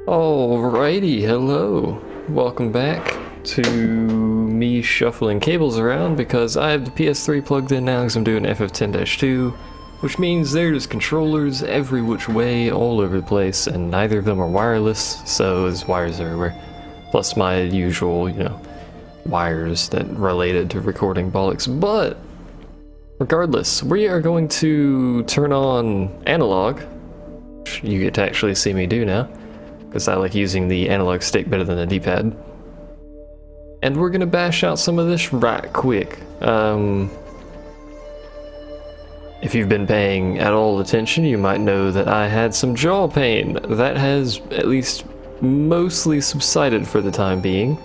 Alrighty, hello. Welcome back to me shuffling cables around because I have the PS3 plugged in now because I'm doing FF10-2, which means there's controllers every which way all over the place, and neither of them are wireless, so there's wires everywhere. Plus my usual, wires that related to recording bollocks. But regardless, we are going to turn on analog, which you get to actually see me do now, because I like using the analog stick better than the D-pad. And we're gonna bash out some of this right quick. If you've been paying at all attention, you might know that I had some jaw pain. That has at least mostly subsided for the time being.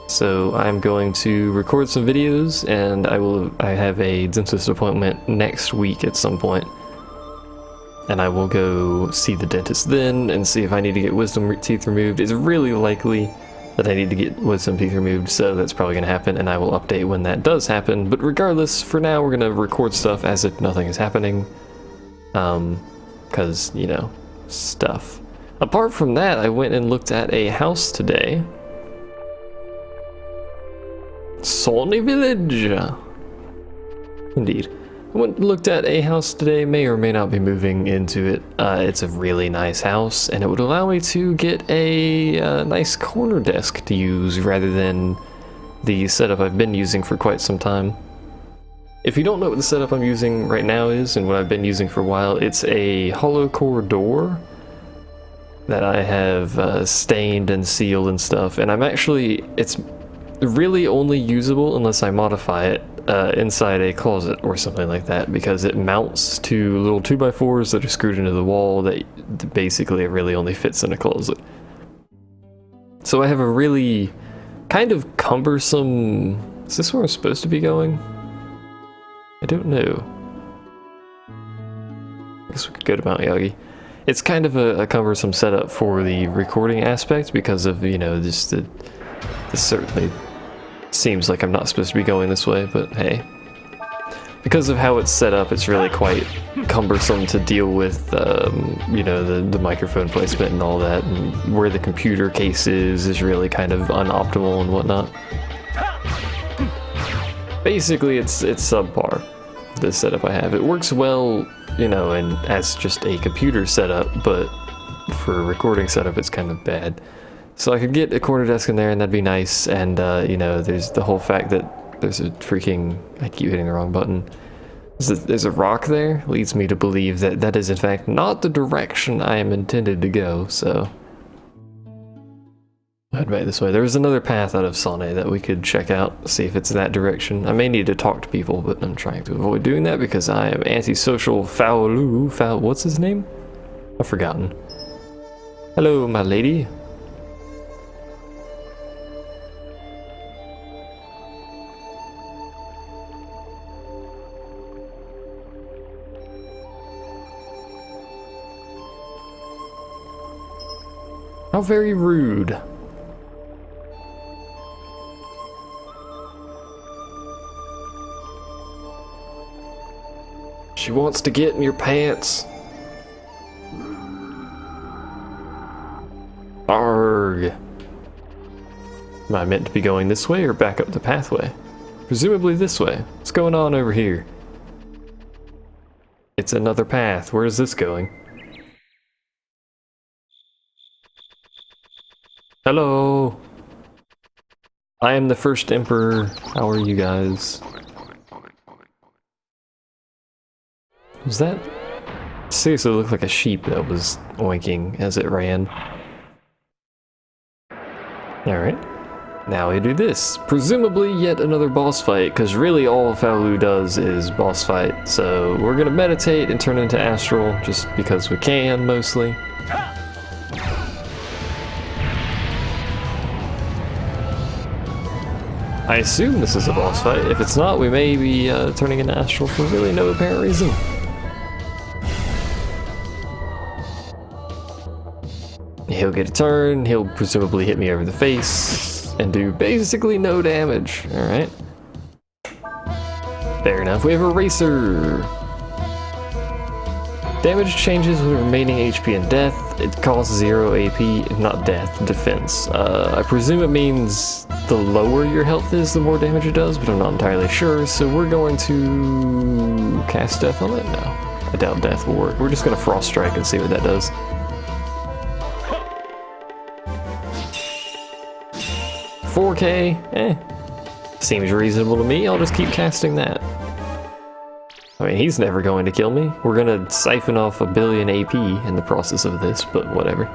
So I'm going to record some videos, and I have a dentist appointment next week at some point. And I will go see the dentist then and see if I need to get wisdom teeth removed. It's really likely that I need to get wisdom teeth removed, so that's probably going to happen, and I will update when that does happen. But regardless, for now we're going to record stuff as if nothing is happening. Because, stuff. Apart from that, I went and looked at a house today. Sony Village! Indeed. I went and looked at a house today, may or may not be moving into it. It's a really nice house, and it would allow me to get a nice corner desk to use rather than the setup I've been using for quite some time. If you don't know what the setup I'm using right now is, and what I've been using for a while, it's a hollow core door that I have stained and sealed and stuff, and it's really only usable unless I modify it inside a closet or something like that, because it mounts to little 2x4s that are screwed into the wall that basically it really only fits in a closet. So I have a really kind of cumbersome... Is this where I'm supposed to be going? I don't know. I guess we could go to Mount Yagi. It's kind of a cumbersome setup for the recording aspect because of, just this certainly seems like I'm not supposed to be going this way, but hey. Because of how it's set up, it's really quite cumbersome to deal with, the microphone placement and all that, and where the computer case is really kind of unoptimal and whatnot. Basically, it's subpar, this setup I have. It works well, and as just a computer setup, but for a recording setup, it's kind of bad. So I could get a corner desk in there, and that'd be nice, and, there's the whole fact that there's a freaking... I keep hitting the wrong button. There's a rock there, leads me to believe that that is, in fact, not the direction I am intended to go, so... I'd head this way. There was another path out of Sane that we could check out, see if it's that direction. I may need to talk to people, but I'm trying to avoid doing that because I am antisocial what's his name? I've forgotten. Hello, my lady. How very rude. She wants to get in your pants. Arg. Am I meant to be going this way or back up the pathway? Presumably this way. What's going on over here? It's another path. Where is this going? Hello! I am the first emperor. How are you guys? Was that? Seriously, it looked like a sheep that was oinking as it ran. Alright. Now we do this. Presumably yet another boss fight, because really all Faolu does is boss fight. So we're gonna meditate and turn into Astral, just because we can, mostly. I assume this is a boss fight. If it's not, we may be turning into Astral for really no apparent reason. He'll get a turn, he'll presumably hit me over the face, and do basically no damage, alright? Fair enough, we have a racer! Damage changes with remaining HP and death. It costs 0 AP, not death, defense. I presume it means the lower your health is, the more damage it does, but I'm not entirely sure, so we're going to cast death on it? No, I doubt death will work. We're just going to frost strike and see what that does. $4K, seems reasonable to me. I'll just keep casting that. I mean, he's never going to kill me. We're gonna siphon off 1 billion AP in the process of this, but whatever.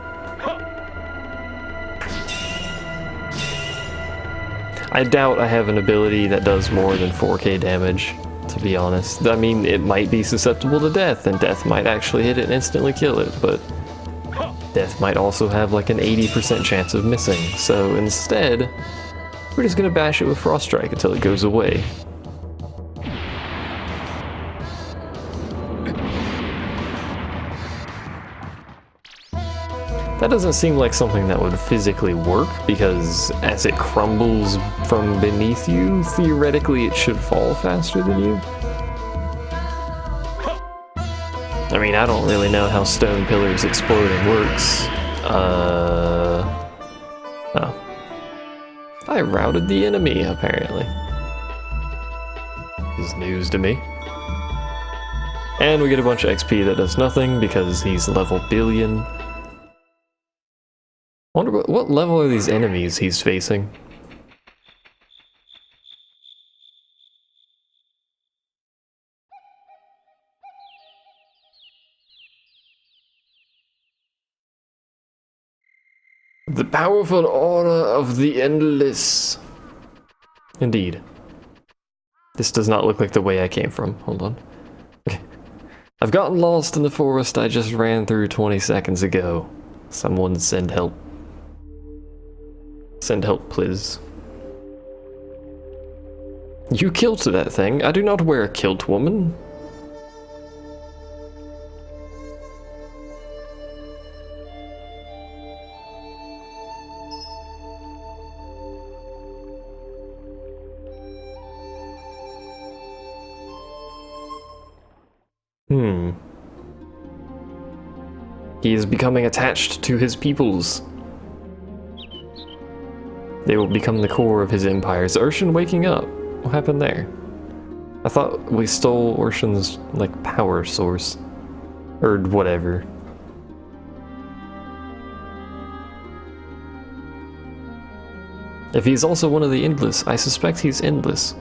I doubt I have an ability that does more than 4K damage, to be honest. I mean, it might be susceptible to death, and death might actually hit it and instantly kill it, but death might also have like an 80% chance of missing. So instead, we're just gonna bash it with Frost Strike until it goes away. That doesn't seem like something that would physically work, because as it crumbles from beneath you, theoretically it should fall faster than you. I mean, I don't really know how stone pillars exploding works. Oh. I routed the enemy, apparently. This is news to me. And we get a bunch of XP that does nothing, because he's level billion. I wonder what level are these enemies he's facing? The powerful aura of the endless. Indeed. This does not look like the way I came from. Hold on. Okay. I've gotten lost in the forest I just ran through 20 seconds ago. Someone send help. Send help, please. You killed that thing. I do not wear a kilt, woman. He is becoming attached to his peoples. They will become the core of his empire. Is Urshan waking up? What happened there? I thought we stole Urshan's, like, power source. Or whatever. If he's also one of the Endless, I suspect he's Endless.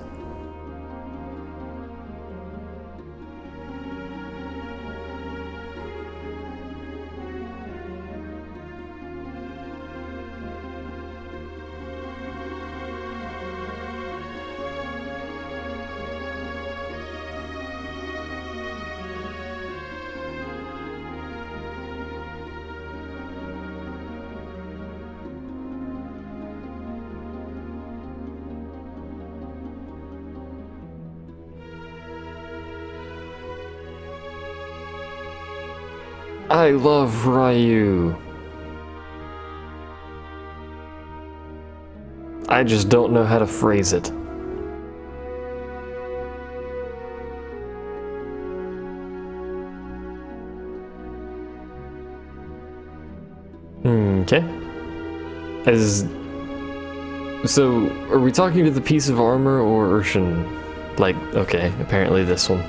I love Ryu. I just don't know how to phrase it. Okay. So, are we talking to the piece of armor or Urshan? Like, okay, apparently this one.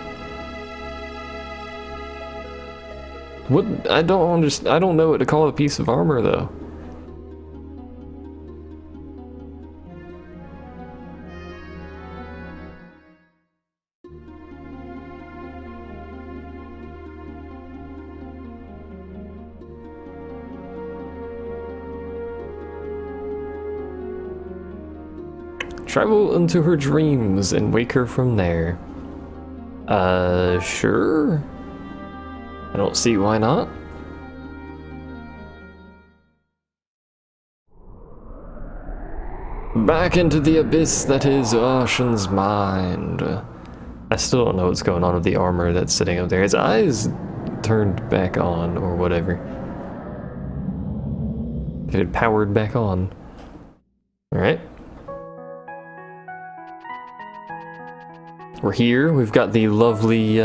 What? I don't know what to call a piece of armor, though. Travel into her dreams and wake her from there. Sure. I don't see why not. Back into the abyss that is Urshan's mind. I still don't know what's going on with the armor that's sitting up there. His eyes turned back on, or whatever. Get it powered back on. Alright. We're here. We've got the lovely,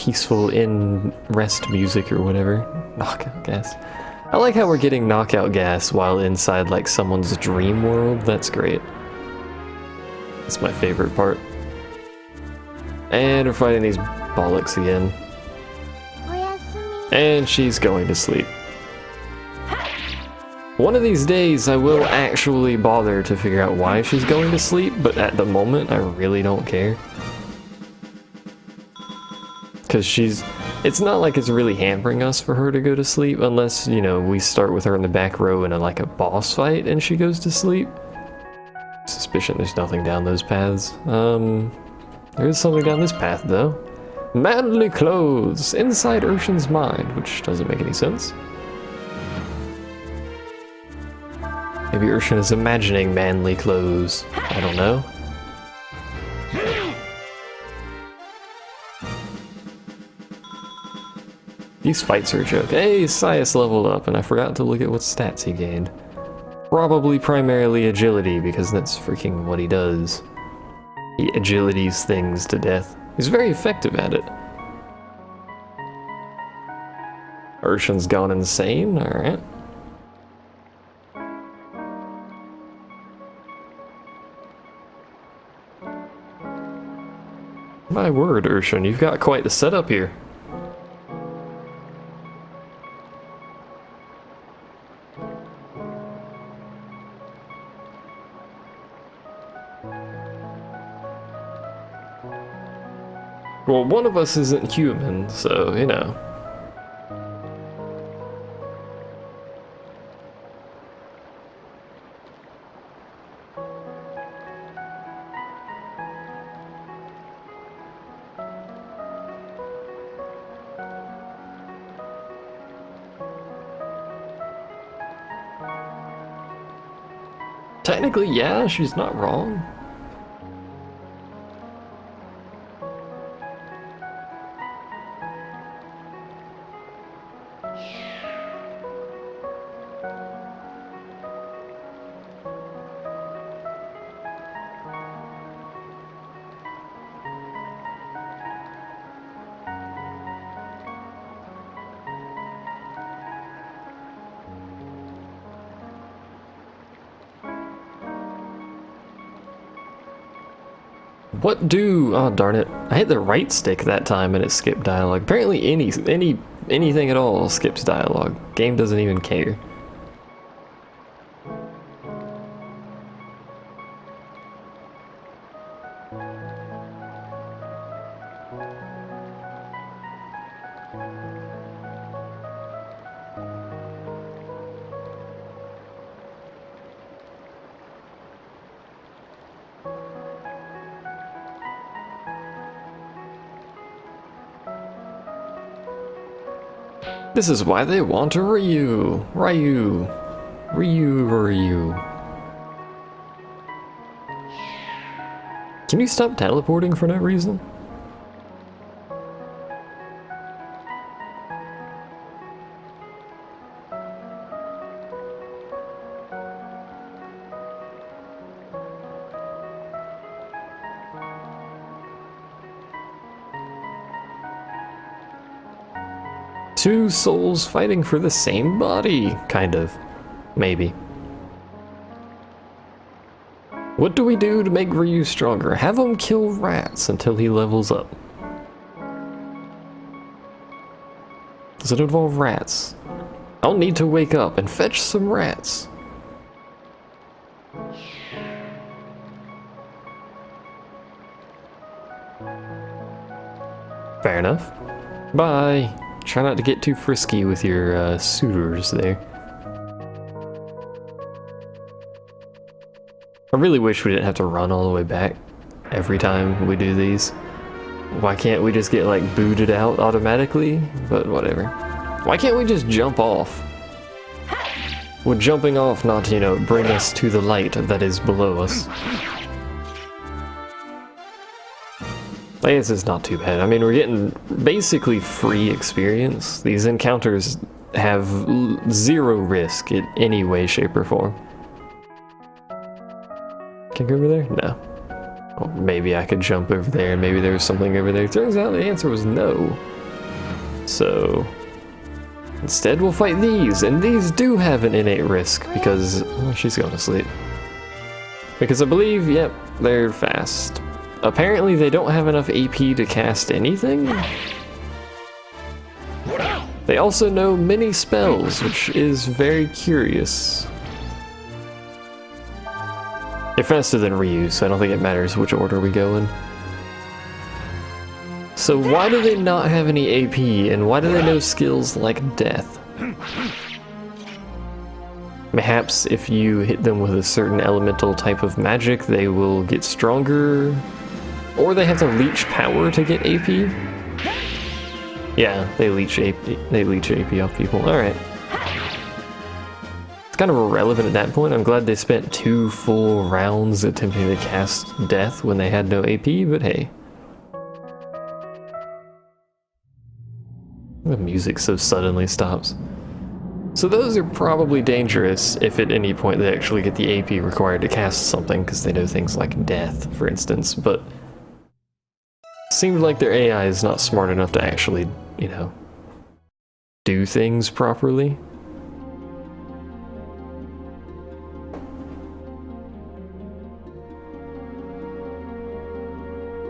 peaceful in rest music or whatever. Knockout gas. I like how we're getting knockout gas while inside like someone's dream world. That's great. That's my favorite part. And we're fighting these bollocks again. And she's going to sleep. One of these days I will actually bother to figure out why she's going to sleep, but at the moment I really don't care. Because it's not like it's really hampering us for her to go to sleep unless, you know, we start with her in the back row in like a boss fight and she goes to sleep. Suspicion there's nothing down those paths. There is something down this path though. Manly clothes inside Urshan's mind, which doesn't make any sense. Maybe Urshan is imagining manly clothes. I don't know. These fights are a joke. Hey, Sias leveled up, and I forgot to look at what stats he gained. Probably primarily agility, because that's freaking what he does. He agilities things to death. He's very effective at it. Urshan's gone insane, alright. My word, Urshan, you've got quite the setup here. Well, one of us isn't human, so, you know. Technically, yeah, she's not wrong. What do... oh darn it. I hit the right stick that time and it skipped dialogue. Apparently anything at all skips dialogue. Game doesn't even care. This is why they want a Ryu. Ryu. Can you stop teleporting for no reason? Two souls fighting for the same body, kind of. Maybe. What do we do to make Ryu stronger? Have him kill rats until he levels up. Does it involve rats? I'll need to wake up and fetch some rats. Fair enough. Bye. Try not to get too frisky with your suitors there. I really wish we didn't have to run all the way back every time we do these. Why can't we just get like booted out automatically? But whatever. Why can't we just jump off? Would jumping off not, you know, bring us to the light that is below us? I guess it's not too bad. I mean, we're getting basically free experience. These encounters have zero risk in any way, shape, or form. Can I go over there? No. Well, maybe I could jump over there, maybe there was something over there. Turns out the answer was no. So instead we'll fight these, and these do have an innate risk because she's going to sleep. Because I believe, yep, they're fast. Apparently they don't have enough AP to cast anything. They also know many spells, which is very curious. They're faster than Ryu, so I don't think it matters which order we go in. So why do they not have any AP, and why do they know skills like death? Perhaps if you hit them with a certain elemental type of magic, they will get stronger? Or they have to leech power to get AP? Yeah, they leech AP off people. Alright. It's kind of irrelevant at that point. I'm glad they spent 2 full rounds attempting to cast death when they had no AP, but hey. The music so suddenly stops. So those are probably dangerous if at any point they actually get the AP required to cast something, because they know things like death, for instance, but seems like their AI is not smart enough to actually, you know, do things properly.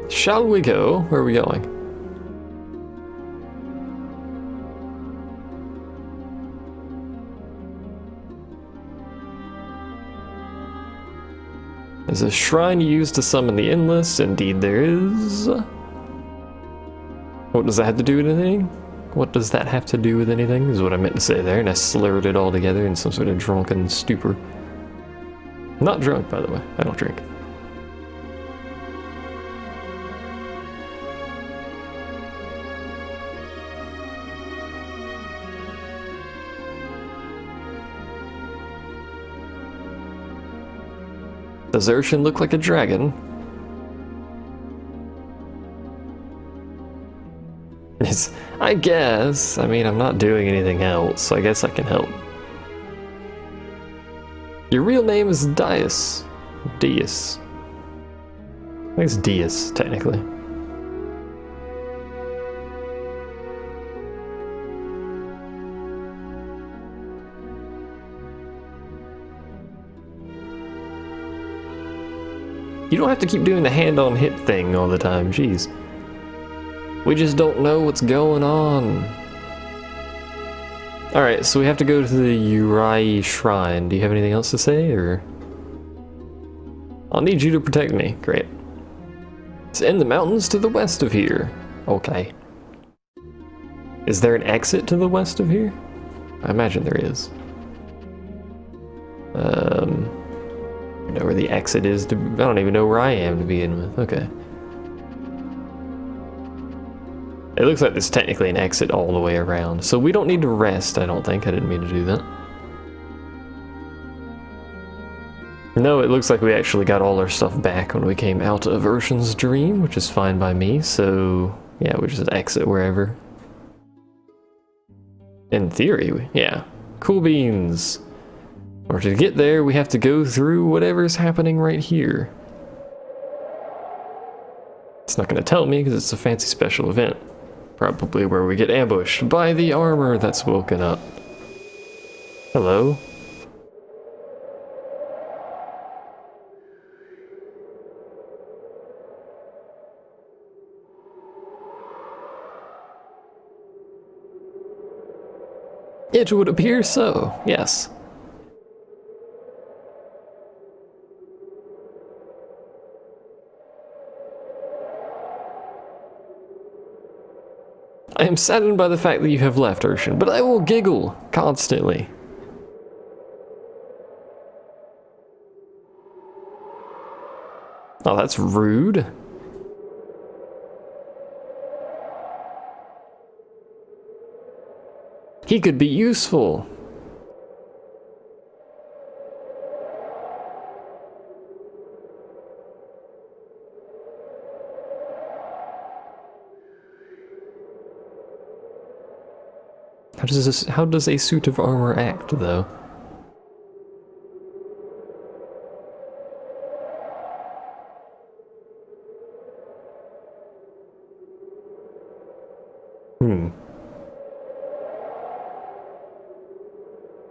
Shall we go? Where are we going? There's a shrine used to summon the endless. Indeed there is. What does that have to do with anything? What does that have to do with anything is what I meant to say there, and I slurred it all together in some sort of drunken stupor. Not drunk, by the way. I don't drink. Does Urshan look like a dragon? I guess. I mean, I'm not doing anything else, so I guess I can help. Your real name is Dias. Dias. I think it's Dias, technically. You don't have to keep doing the hand-on-hit thing all the time, jeez. We just don't know what's going on. Alright, so we have to go to the Urai Shrine. Do you have anything else to say, or? I'll need you to protect me. Great. It's in the mountains to the west of here. Okay. Is there an exit to the west of here? I imagine there is. I know where the exit is. I don't even know where I am to begin with. Okay. It looks like there's technically an exit all the way around, so we don't need to rest, I don't think. I didn't mean to do that. No, it looks like we actually got all our stuff back when we came out of Urshan's dream, which is fine by me, so yeah, we just exit wherever. In theory, yeah. Cool beans. In order to get there, we have to go through whatever's happening right here. It's not going to tell me because it's a fancy special event. Probably where we get ambushed by the armor that's woken up. Hello? It would appear so, yes. I am saddened by the fact that you have left, Urshan, but I will giggle constantly. Oh, that's rude. He could be useful. How does a suit of armor act, though?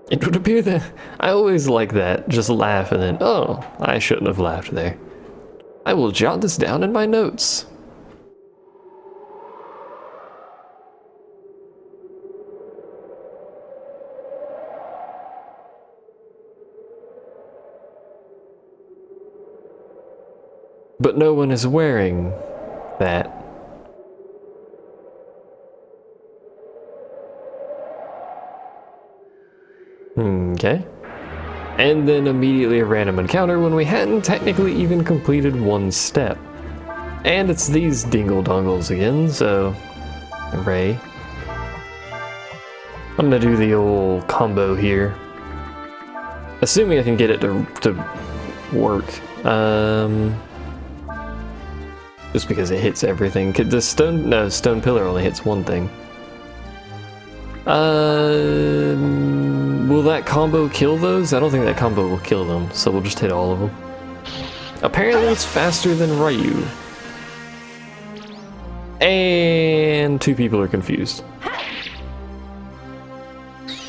It would appear that I always like that, just laugh and then, oh, I shouldn't have laughed there. I will jot this down in my notes. But no one is wearing that. Okay. And then immediately a random encounter when we hadn't technically even completed one step. And it's these dingle-dongles again, so... Hooray. I'm gonna do the old combo here. Assuming I can get it to work. Just because it hits everything. The stone pillar only hits one thing. Will that combo kill those? I don't think that combo will kill them, so we'll just hit all of them. Apparently it's faster than Ryu. And 2 people are confused.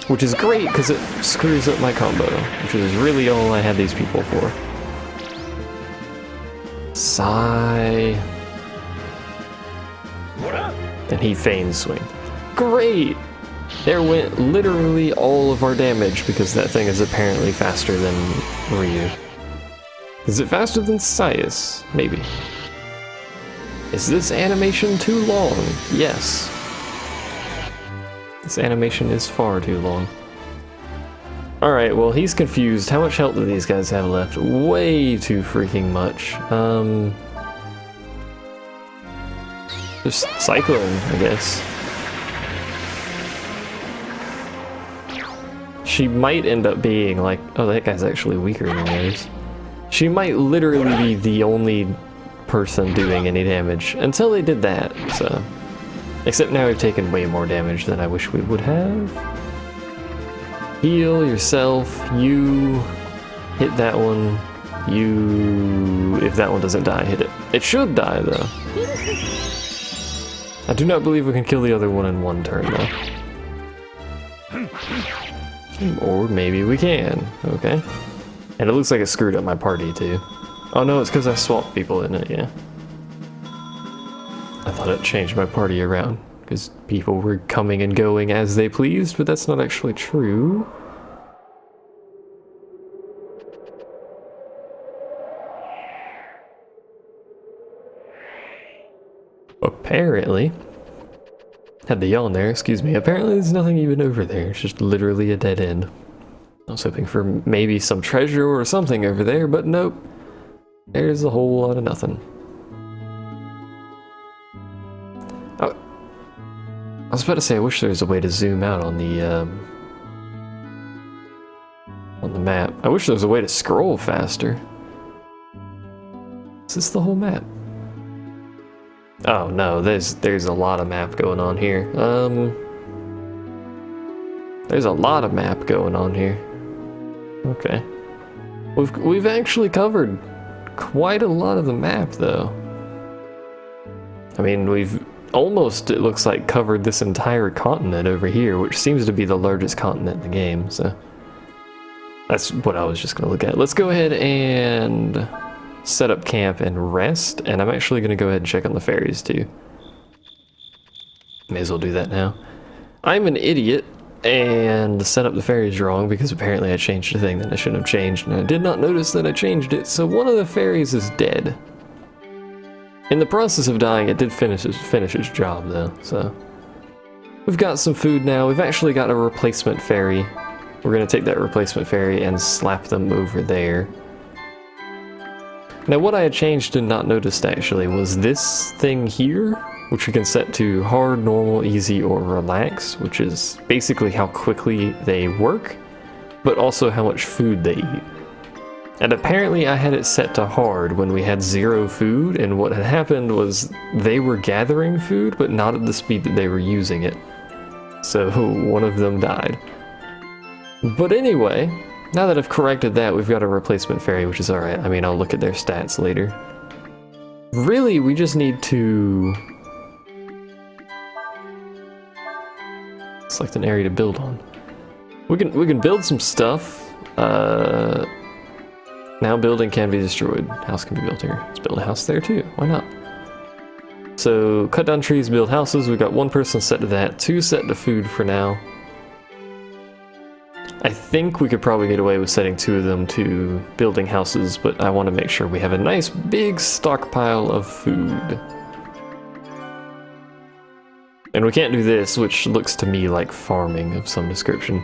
Which is great, because it screws up my combo, which is really all I had these people for. Sigh. And he feigns swing. Great! There went literally all of our damage because that thing is apparently faster than Ryu. Is it faster than Sias? Maybe. Is this animation too long? Yes. This animation is far too long. Alright, well he's confused. How much health do these guys have left? Way too freaking much. Just Cyclone, I guess. She might end up being like, oh, that guy's actually weaker than those. She might literally be the only person doing any damage until they did that, so. Except now we've taken way more damage than I wish we would have. Heal yourself, you hit that one, you, if that one doesn't die, hit it. It should die though. I do not believe we can kill the other one in one turn though. Or maybe we can, okay. And it looks like it screwed up my party too. Oh no, it's because I swapped people in it, yeah. I thought it changed my party around, because people were coming and going as they pleased, but that's not actually true. Apparently, had the yawn there, excuse me, apparently there's nothing even over there, it's just literally a dead end. I was hoping for maybe some treasure or something over there, but nope. There's a whole lot of nothing. Oh, I was about to say, I wish there was a way to zoom out on the map. I wish there was a way to scroll faster. Is this the whole map? Oh no, there's a lot of map going on here. There's a lot of map going on here. Okay. We've actually covered quite a lot of the map though. I mean, we've almost, it looks like, covered this entire continent over here, which seems to be the largest continent in the game, so that's what I was just gonna look at. Let's go ahead and set up camp and rest, and I'm actually gonna go ahead and check on the ferries too. May as well do that now. I'm an idiot and set up the ferries wrong because apparently I changed a thing that I shouldn't have changed, and I did not notice that I changed it, so one of the ferries is dead. In the process of dying, it did finish its job though, so. We've got some food now. We've actually got a replacement ferry. We're gonna take that replacement ferry and slap them over there. Now what I had changed and not noticed actually was this thing here, which we can set to hard, normal, easy, or relax, which is basically how quickly they work, but also how much food they eat. And apparently I had it set to hard when we had 0 food, and what had happened was they were gathering food, but not at the speed that they were using it. So one of them died. But anyway, now that I've corrected that, we've got a replacement ferry, which is alright. I mean, I'll look at their stats later. Really, we just need to select an area to build on. We can build some stuff. Now building can be destroyed. House can be built here. Let's build a house there too. Why not? So cut down trees, build houses. We've got 1 person set to that, 2 set to food for now. I think we could probably get away with setting 2 of them to building houses, but I want to make sure we have a nice big stockpile of food. And we can't do this, which looks to me like farming of some description.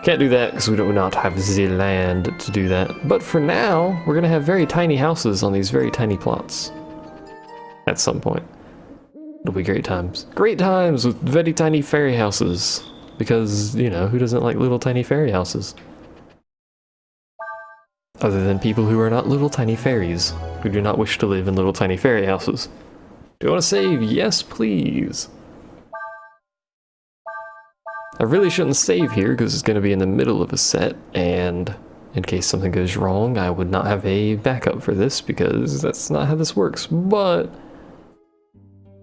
Can't do that because we do not have the land to do that. But for now, we're going to have very tiny houses on these very tiny plots. At some point. It'll be great times. Great times with very tiny fairy houses. Because, you know, who doesn't like little tiny fairy houses? Other than people who are not little tiny fairies, who do not wish to live in little tiny fairy houses. Do you want to save? Yes, please. I really shouldn't save here because it's going to be in the middle of a set, and in case something goes wrong, I would not have a backup for this because that's not how this works. But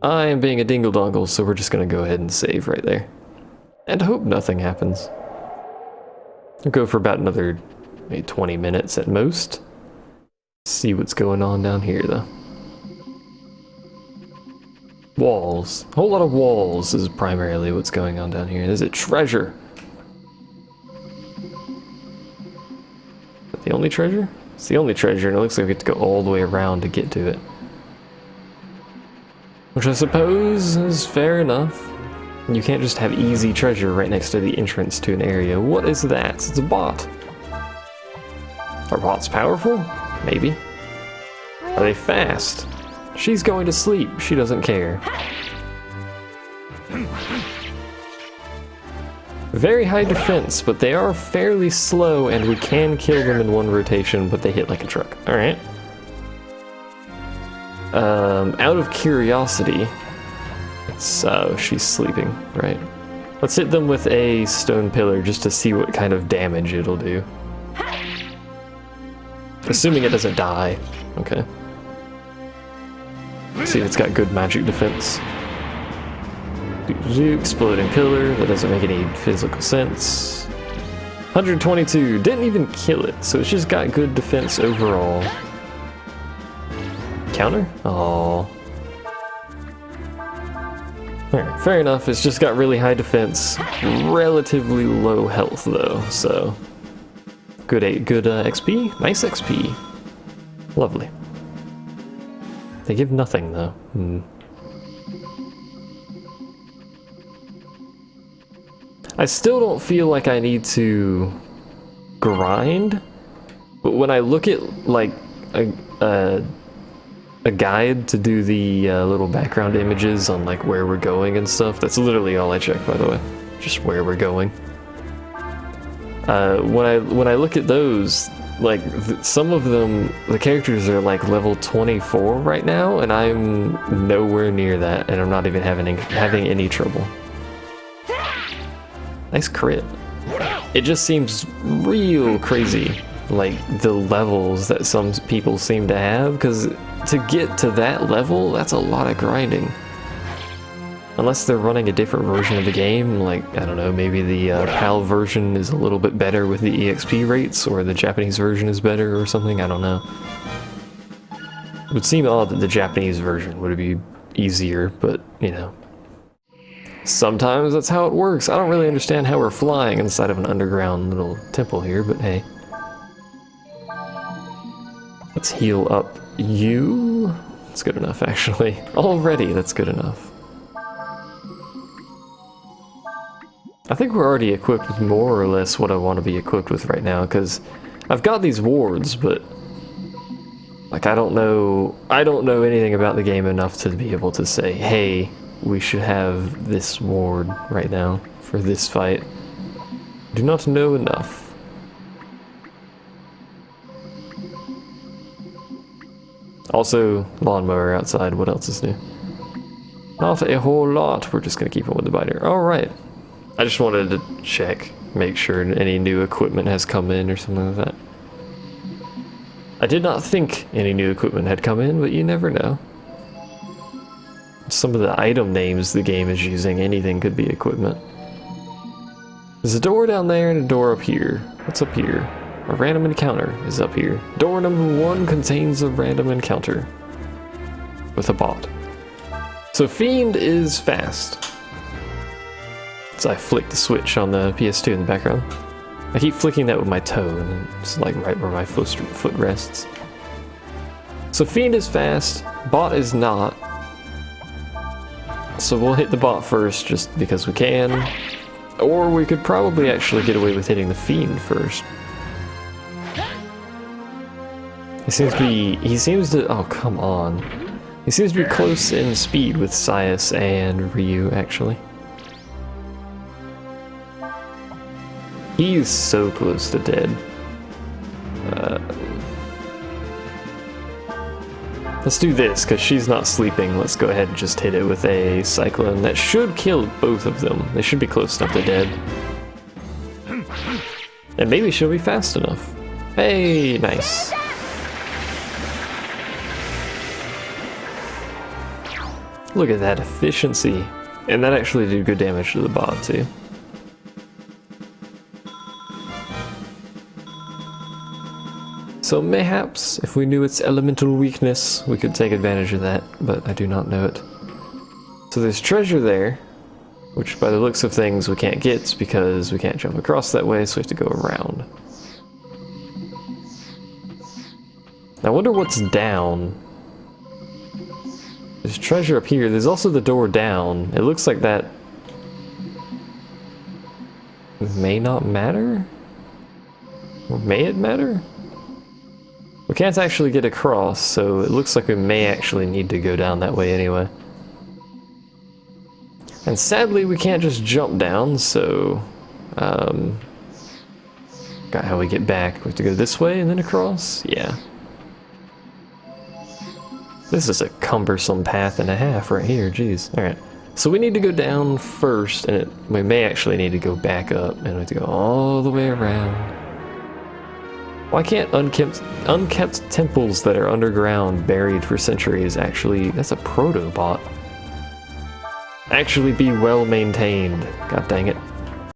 I am being a dingle-dongle, so we're just going to go ahead and save right there. And hope nothing happens. I'll go for about another maybe 20 minutes at most. See what's going on down here though. Walls. A whole lot of walls is primarily what's going on down here. There's a treasure. Is that the only treasure? It's the only treasure, and it looks like we have to go all the way around to get to it. Which I suppose is fair enough. You can't just have easy treasure right next to the entrance to an area. What is that? It's a bot. Are bots powerful? Maybe. Are they fast? She's going to sleep. She doesn't care. Very high defense, but they are fairly slow, and we can kill them in 1 rotation, but they hit like a truck. Alright. Out of curiosity... she's sleeping, right? Let's hit them with a stone pillar just to see what kind of damage it'll do. Assuming it doesn't die. Okay. See if it's got good magic defense. Exploding pillar, that doesn't make any physical sense. 122, didn't even kill it, so it's just got good defense overall. Counter? Aww. Alright, fair enough, it's just got really high defense, relatively low health though, so... Good XP? Nice XP. Lovely. They give nothing though. I still don't feel like I need to grind, but when I look at like a guide to do the little background images on like where we're going and stuff, that's literally all I check, by the way, just where we're going. When I look at those, like some of them, the characters are like level 24 right now, and I'm nowhere near that, and I'm not even having any trouble. Nice crit. It just seems real crazy, like the levels that some people seem to have, because to get to that level, that's a lot of grinding. Unless they're running a different version of the game, like, I don't know, maybe the PAL version is a little bit better with the EXP rates, or the Japanese version is better or something, I don't know. It would seem odd that the Japanese version would be easier, but, you know. Sometimes that's how it works. I don't really understand how we're flying inside of an underground little temple here, but hey. Let's heal up you. That's good enough, actually. Already, that's good enough. I think we're already equipped with more or less what I want to be equipped with right now, because I've got these wards, but like I don't know anything about the game enough to be able to say, hey, we should have this ward right now for this fight. Do not know enough. Also, lawnmower outside, what else is new? Not a whole lot, we're just gonna keep it with the biter. Alright. I just wanted to check, make sure any new equipment has come in or something like that. I did not think any new equipment had come in, but you never know. Some of the item names the game is using, anything could be equipment. There's a door down there and a door up here. What's up here? A random encounter is up here. Door number 1 contains a random encounter with a bot. So Fiend is fast. So I flick the switch on the PS2 in the background. I keep flicking that with my toe, and it's like right where my foot rests. So Fiend is fast, bot is not. So we'll hit the bot first just because we can. Or we could probably actually get away with hitting the Fiend first. He seems to, oh come on. He seems to be close in speed with Sias and Ryu, actually. He's so close to dead. Let's do this, because she's not sleeping. Let's go ahead and just hit it with a Cyclone. That should kill both of them. They should be close enough to dead. And maybe she'll be fast enough. Hey, nice. Look at that efficiency. And that actually did good damage to the bot, too. So mayhaps, if we knew its elemental weakness, we could take advantage of that, but I do not know it. So there's treasure there, which by the looks of things we can't get because we can't jump across that way, so we have to go around. I wonder what's down. There's treasure up here. There's also the door down. It looks like that may not matter? Or may it matter? We can't actually get across, so it looks like we may actually need to go down that way anyway. And sadly, we can't just jump down, so... got how we get back. We have to go this way and then across? Yeah. This is a cumbersome path and a half right here, jeez. Alright. So we need to go down first, and we may actually need to go back up, and we have to go all the way around. Why can't unkept temples that are underground, buried for centuries, actually, that's a proto-bot, actually be well maintained? God dang it.